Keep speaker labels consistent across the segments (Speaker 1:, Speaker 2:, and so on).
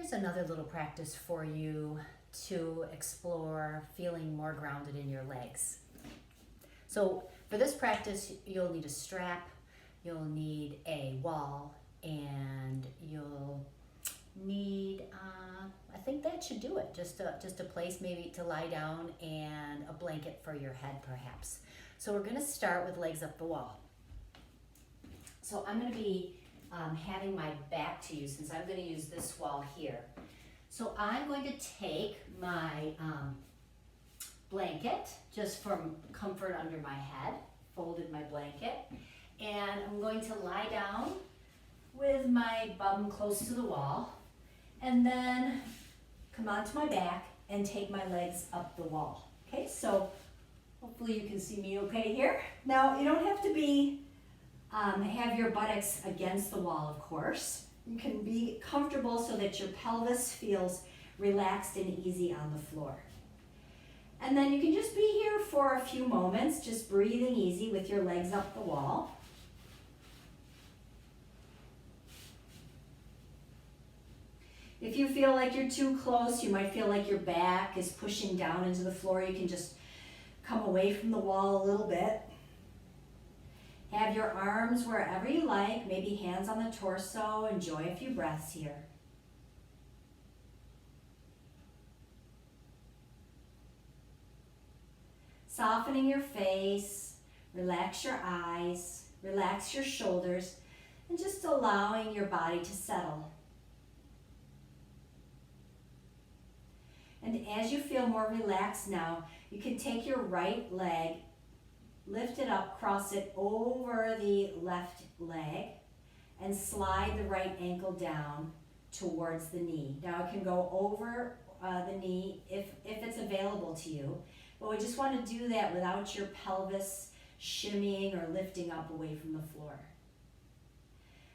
Speaker 1: Here's another little practice for you to explore feeling more grounded in your legs. So for this practice, you'll need a strap, you'll need a wall, and you'll need, I think that should do it. Just a place maybe to lie down and a blanket for your head perhaps. So we're gonna start with legs up the wall. So I'm gonna be having my back to you since I'm gonna use this wall here. So I'm going to take my blanket, just for comfort under my head, folded my blanket, and I'm going to lie down with my bum close to the wall, and then come onto my back and take my legs up the wall. Okay, so hopefully you can see me okay here. Now, you don't have to be, have your buttocks against the wall, of course. You can be comfortable so that your pelvis feels relaxed and easy on the floor. And then you can just be here for a few moments, just breathing easy with your legs up the wall. If you feel like you're too close, you might feel like your back is pushing down into the floor. You can just come away from the wall a little bit. Have your arms wherever you like, maybe hands on the torso. Enjoy a few breaths here. Softening your face, relax your eyes, relax your shoulders, and just allowing your body to settle. And as you feel more relaxed now, you can take your right leg, lift it up, cross it over the left leg, and slide the right ankle down towards the knee. Now it can go over the knee if it's available to you, but we just want to do that without your pelvis shimmying or lifting up away from the floor.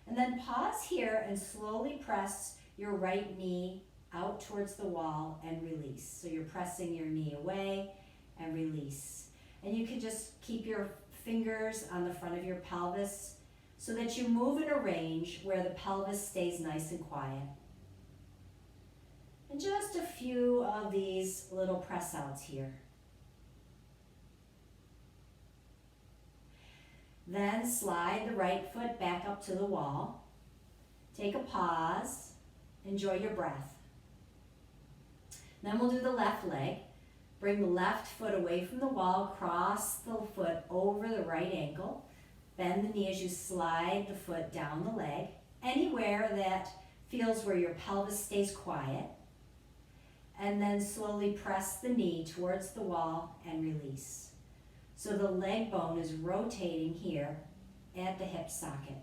Speaker 1: And then pause here and slowly press your right knee out towards the wall and release. So you're pressing your knee away and release. And you can just keep your fingers on the front of your pelvis so that you move in a range where the pelvis stays nice and quiet. And just a few of these little press outs here. Then slide the right foot back up to the wall. Take a pause. Enjoy your breath. Then we'll do the left leg. Bring the left foot away from the wall, cross the foot over the right ankle. Bend the knee as you slide the foot down the leg, anywhere that feels where your pelvis stays quiet. And then slowly press the knee towards the wall and release. So the leg bone is rotating here at the hip socket.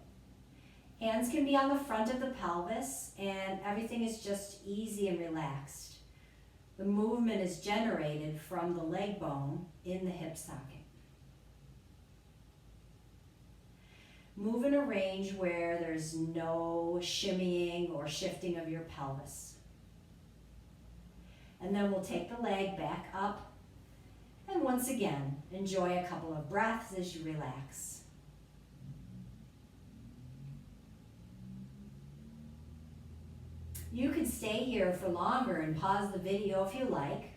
Speaker 1: Hands can be on the front of the pelvis and everything is just easy and relaxed. The movement is generated from the leg bone in the hip socket. Move in a range where there's no shimmying or shifting of your pelvis. And then we'll take the leg back up. And once again, enjoy a couple of breaths as you relax. You can stay here for longer and pause the video if you like.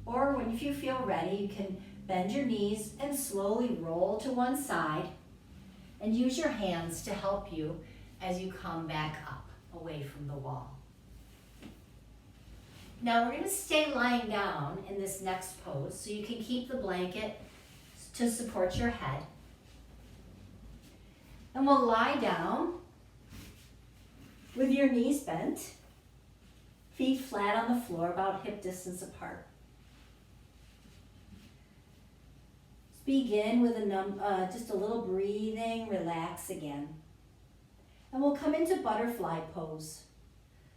Speaker 1: Or if you feel ready, you can bend your knees and slowly roll to one side and use your hands to help you as you come back up away from the wall. Now we're going to stay lying down in this next pose so you can keep the blanket to support your head. And we'll lie down with your knees bent, feet flat on the floor, about hip distance apart. Let's begin with just a little breathing, relax again. And we'll come into butterfly pose.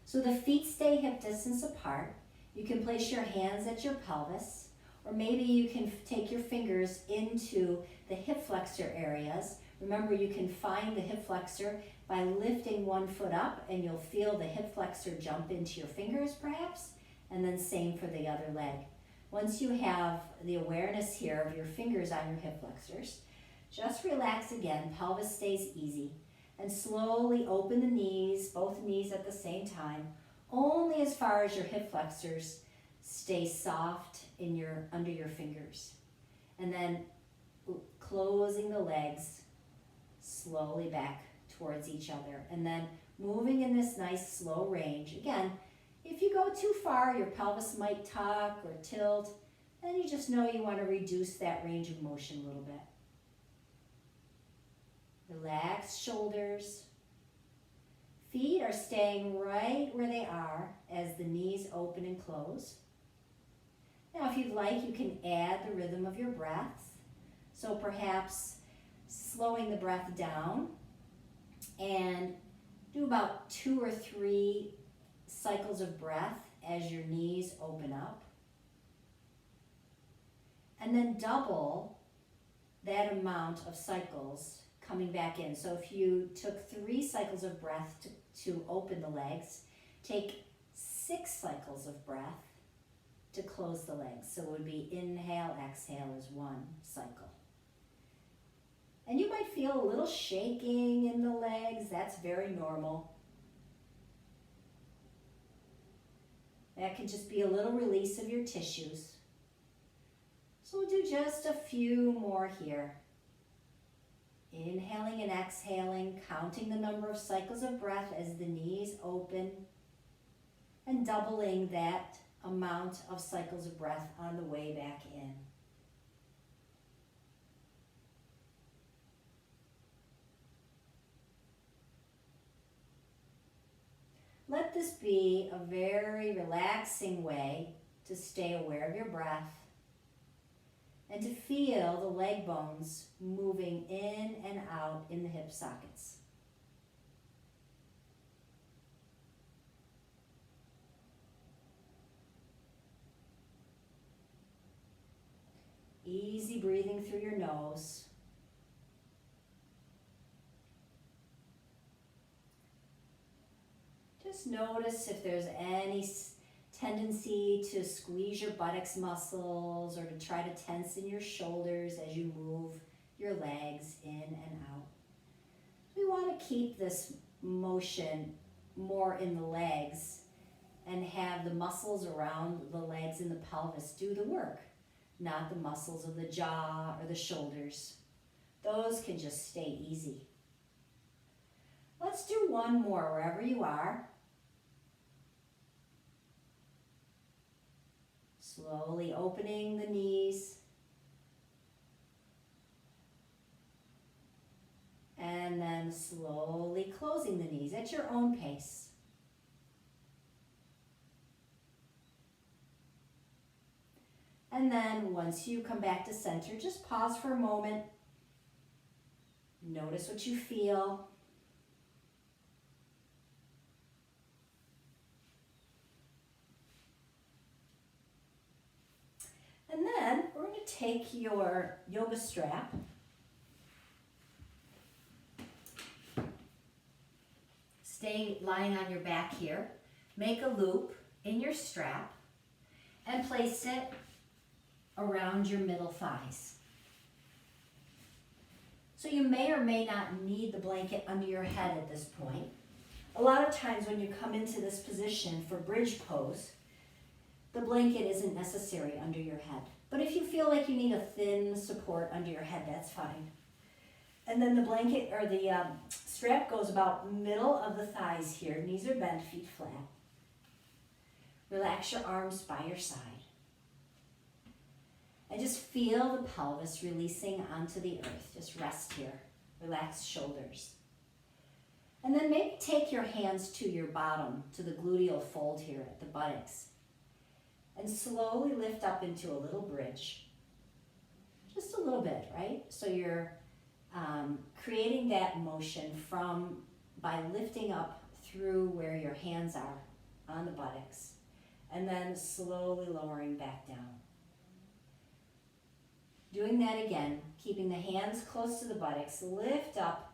Speaker 1: So the feet stay hip distance apart. You can place your hands at your pelvis, or maybe you can take your fingers into the hip flexor areas. Remember, you can find the hip flexor by lifting one foot up, and you'll feel the hip flexor jump into your fingers perhaps, and then same for the other leg. Once you have the awareness here of your fingers on your hip flexors, just relax again, pelvis stays easy, and slowly open the knees, both knees at the same time, only as far as your hip flexors stay soft under your fingers. And then closing the legs slowly back towards each other. And then moving in this nice slow range. Again, if you go too far, your pelvis might tuck or tilt, and you just know you want to reduce that range of motion a little bit. Relax shoulders. Feet are staying right where they are as the knees open and close. Now, if you'd like, you can add the rhythm of your breath. So perhaps slowing the breath down and do about 2 or 3 cycles of breath as your knees open up. And then double that amount of cycles coming back in. So if you took 3 cycles of breath to open the legs, take 6 cycles of breath to close the legs. So it would be inhale, exhale is 1 cycle. And you might feel a little shaking in the legs. That's very normal. That can just be a little release of your tissues. So we'll do just a few more here. Inhaling and exhaling, counting the number of cycles of breath as the knees open, and doubling that amount of cycles of breath on the way back in. Let this be a very relaxing way to stay aware of your breath and to feel the leg bones moving in and out in the hip sockets. Easy breathing through your nose. Just notice if there's any tendency to squeeze your buttocks muscles or to try to tense in your shoulders as you move your legs in and out. We want to keep this motion more in the legs and have the muscles around the legs and the pelvis do the work, not the muscles of the jaw or the shoulders. Those can just stay easy. Let's do one more wherever you are. Slowly opening the knees. And then slowly closing the knees at your own pace. And then once you come back to center, just pause for a moment. Notice what you feel. And then we're going to take your yoga strap stay lying on your back here, make a loop in your strap and place it around your middle thighs. So you may or may not need the blanket under your head at this point. A lot of times when you come into this position for bridge pose, the blanket isn't necessary under your head. But if you feel like you need a thin support under your head, that's fine. And then the blanket or the strap goes about middle of the thighs here. Knees are bent, feet flat. Relax your arms by your side. And just feel the pelvis releasing onto the earth. Just rest here. Relax shoulders. And then maybe take your hands to your bottom, to the gluteal fold here at the buttocks. And slowly lift up into a little bridge. Just a little bit, right? So you're creating that motion by lifting up through where your hands are on the buttocks. And then slowly lowering back down. Doing that again, keeping the hands close to the buttocks, lift up.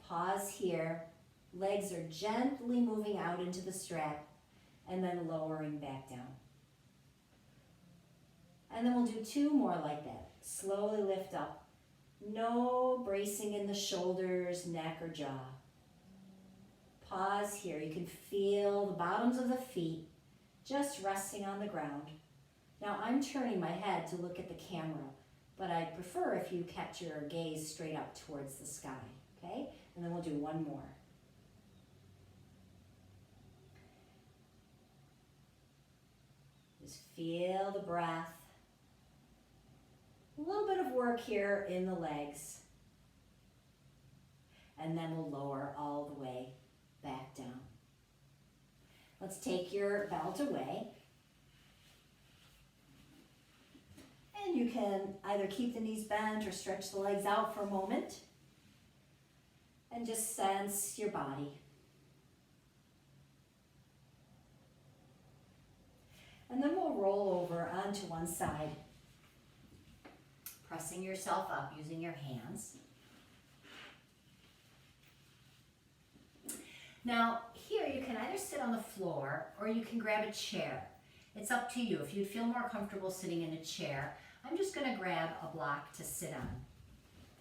Speaker 1: Pause here. Legs are gently moving out into the strap and then lowering back down. And then we'll do two more like that. Slowly lift up. No bracing in the shoulders, neck, or jaw. Pause here. You can feel the bottoms of the feet just resting on the ground. Now I'm turning my head to look at the camera, but I prefer if you kept your gaze straight up towards the sky, okay? And then we'll do one more. Just feel the breath. A little bit of work here in the legs. And then we'll lower all the way back down. Let's take your belt away. And you can either keep the knees bent or stretch the legs out for a moment. And just sense your body. And then we'll roll over onto one side, pressing yourself up using your hands. Now, here you can either sit on the floor or you can grab a chair. It's up to you. If you'd feel more comfortable sitting in a chair, I'm just going to grab a block to sit on.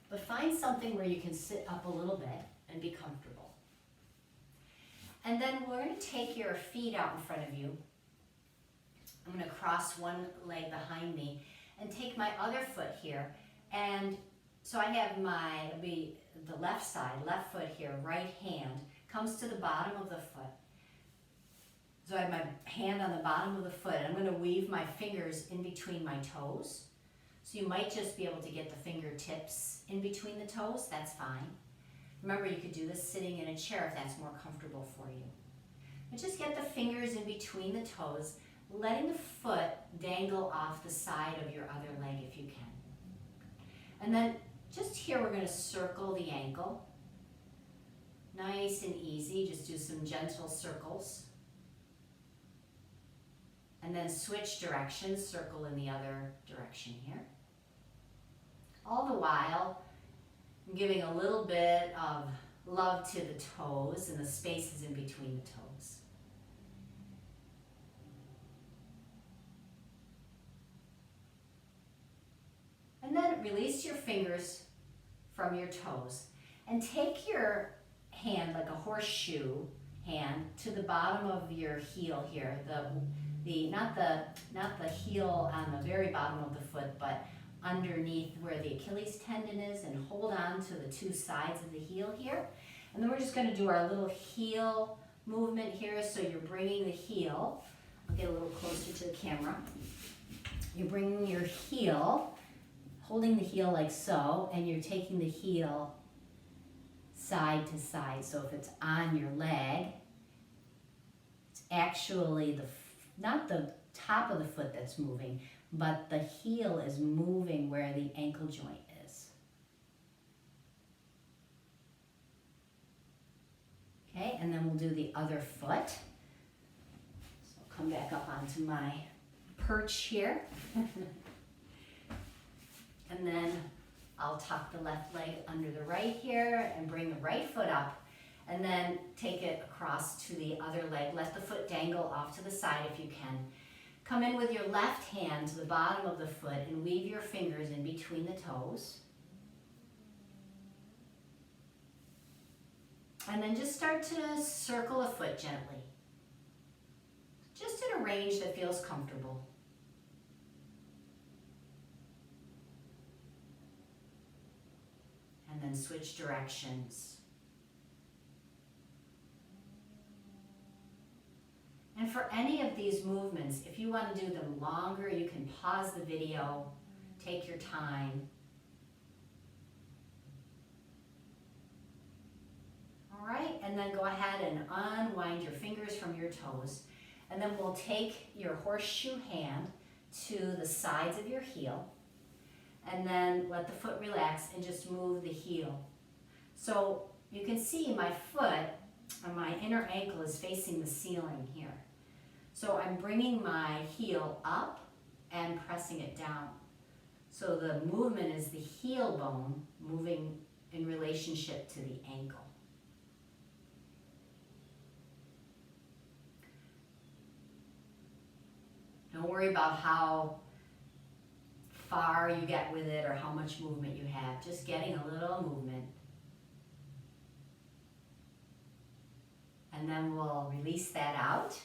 Speaker 1: But find something where you can sit up a little bit and be comfortable. And then we're going to take your feet out in front of you. I'm going to cross one leg behind me and take my other foot here. And so I have the left side, left foot here, right hand comes to the bottom of the foot. So I have my hand on the bottom of the foot. I'm going to weave my fingers in between my toes. So you might just be able to get the fingertips in between the toes. That's fine. Remember, you could do this sitting in a chair if that's more comfortable for you. But just get the fingers in between the toes, letting the foot dangle off the side of your other leg if you can. And then just here we're going to circle the ankle. Nice and easy, just do some gentle circles. And then switch directions, circle in the other direction here. All the while, I'm giving a little bit of love to the toes and the spaces in between the toes. And then release your fingers from your toes and take your hand like a horseshoe hand to the bottom of your heel here. Not the heel on the very bottom of the foot, but underneath where the Achilles tendon is, and hold on to the two sides of the heel here. And then we're just going to do our little heel movement here. So you're bringing the heel, I'll get a little closer to the camera. You're bringing your heel, holding the heel like so, and you're taking the heel side to side. So if it's on your leg, it's actually not the top of the foot that's moving, but the heel is moving where the ankle joint is. Okay, and then we'll do the other foot. So I'll come back up onto my perch here. And then I'll tuck the left leg under the right here and bring the right foot up, and then take it across to the other leg. Let the foot dangle off to the side if you can. Come in with your left hand to the bottom of the foot and weave your fingers in between the toes. And then just start to circle a foot gently. Just in a range that feels comfortable. And then switch directions. And for any of these movements, if you want to do them longer, you can pause the video, take your time. All right, and then go ahead and unwind your fingers from your toes. And then we'll take your horseshoe hand to the sides of your heel. And then let the foot relax and just move the heel. So you can see my foot, my inner ankle is facing the ceiling here. So I'm bringing my heel up and pressing it down. So the movement is the heel bone moving in relationship to the ankle. Don't worry about how far you get with it or how much movement you have. Just getting a little movement. And then we'll release that out.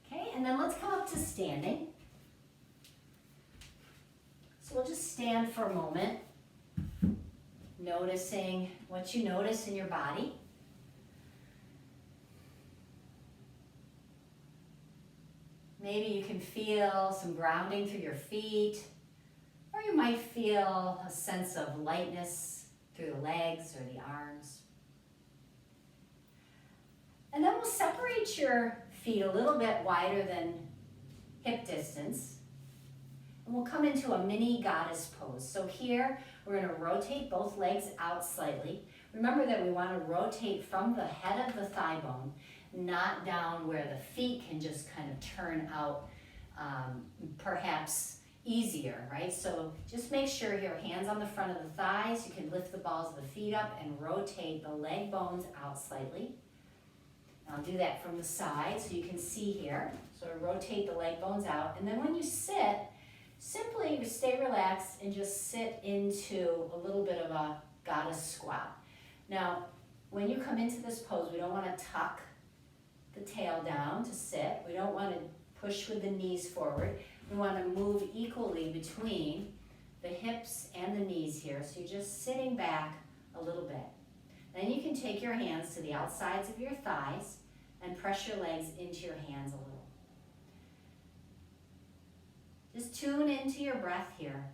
Speaker 1: Okay, and then let's come up to standing. So we'll just stand for a moment, noticing what you notice in your body. Maybe you can feel some grounding through your feet, or you might feel a sense of lightness through the legs or the arms. And then we'll separate your feet a little bit wider than hip distance. And we'll come into a mini goddess pose. So here, we're going to rotate both legs out slightly. Remember that we want to rotate from the head of the thigh bone, not down where the feet can just kind of turn out perhaps easier, right? So just make sure your hands on the front of the thighs. You can lift the balls of the feet up and rotate the leg bones out slightly. I'll do that from the side so you can see here. So rotate the leg bones out. And then when you sit, simply stay relaxed and just sit into a little bit of a goddess squat. Now, when you come into this pose, we don't want to tuck the tail down to sit. We don't want to push with the knees forward. We want to move equally between the hips and the knees here. So you're just sitting back a little bit. Then you can take your hands to the outsides of your thighs and press your legs into your hands a little. Just tune into your breath here.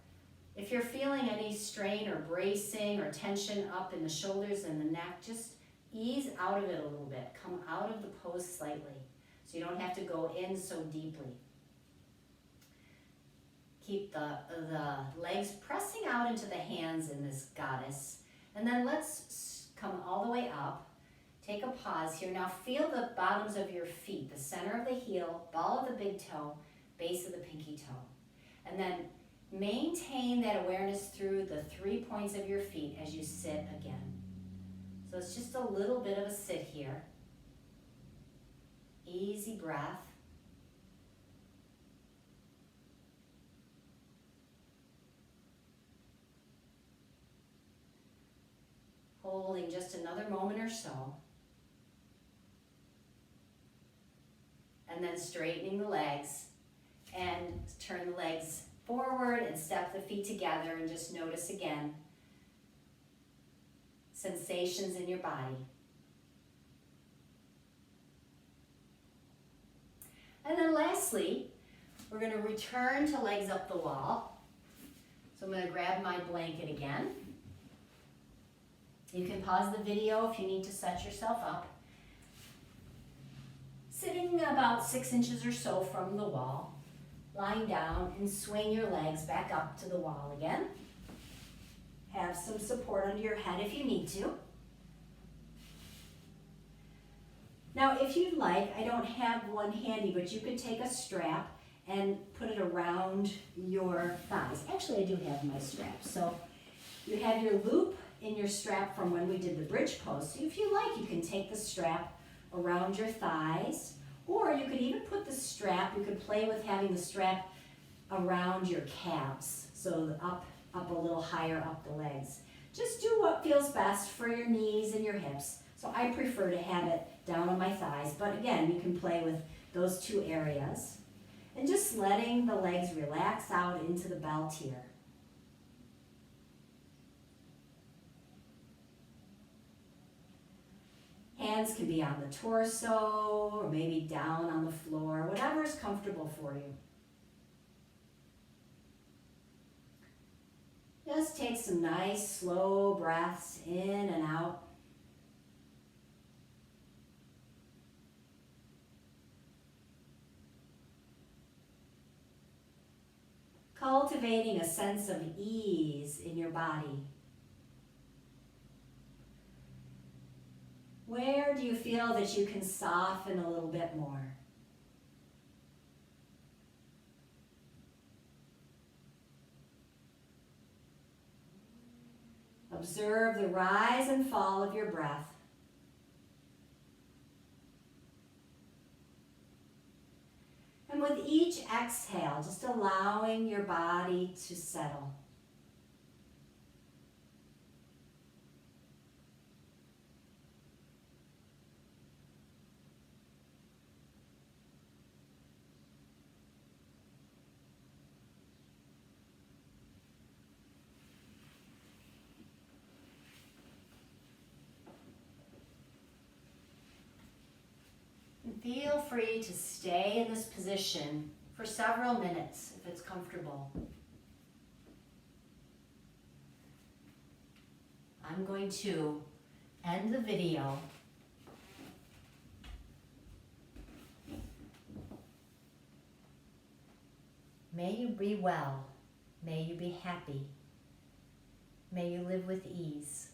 Speaker 1: If you're feeling any strain or bracing or tension up in the shoulders and the neck, just ease out of it a little bit. Come out of the pose slightly so you don't have to go in so deeply. Keep the legs pressing out into the hands in this goddess. And then let's come all the way up. Take a pause here. Now feel the bottoms of your feet, the center of the heel, ball of the big toe, base of the pinky toe. And then maintain that awareness through the 3 points of your feet as you sit again. So it's just a little bit of a sit here. Easy breath. Holding just another moment or so. And then straightening the legs and turn the legs forward and step the feet together and just notice again sensations in your body. And then lastly, we're going to return to legs up the wall. So I'm going to grab my blanket again. You can pause the video if you need to set yourself up. Sitting about 6 inches or so from the wall, lying down and swing your legs back up to the wall again. Have some support under your head if you need to. Now, if you'd like, I don't have one handy, but you could take a strap and put it around your thighs. Actually, I do have my strap. So you have your loop in your strap from when we did the bridge pose. So if you like, you can take the strap around your thighs, or you could even put the strap, you could play with having the strap around your calves, so up a little higher up the legs. Just do what feels best for your knees and your hips. So I prefer to have it down on my thighs, but again, you can play with those two areas. And just letting the legs relax out into the belt here. Hands can be on the torso or maybe down on the floor, whatever is comfortable for you. Just take some nice slow breaths in and out. Cultivating a sense of ease in your body. Where do you feel that you can soften a little bit more? Observe the rise and fall of your breath. And with each exhale, just allowing your body to settle. free to stay in this position for several minutes if it's comfortable. I'm going to end the video. May you be well. May you be happy. May you live with ease.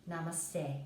Speaker 1: Namaste.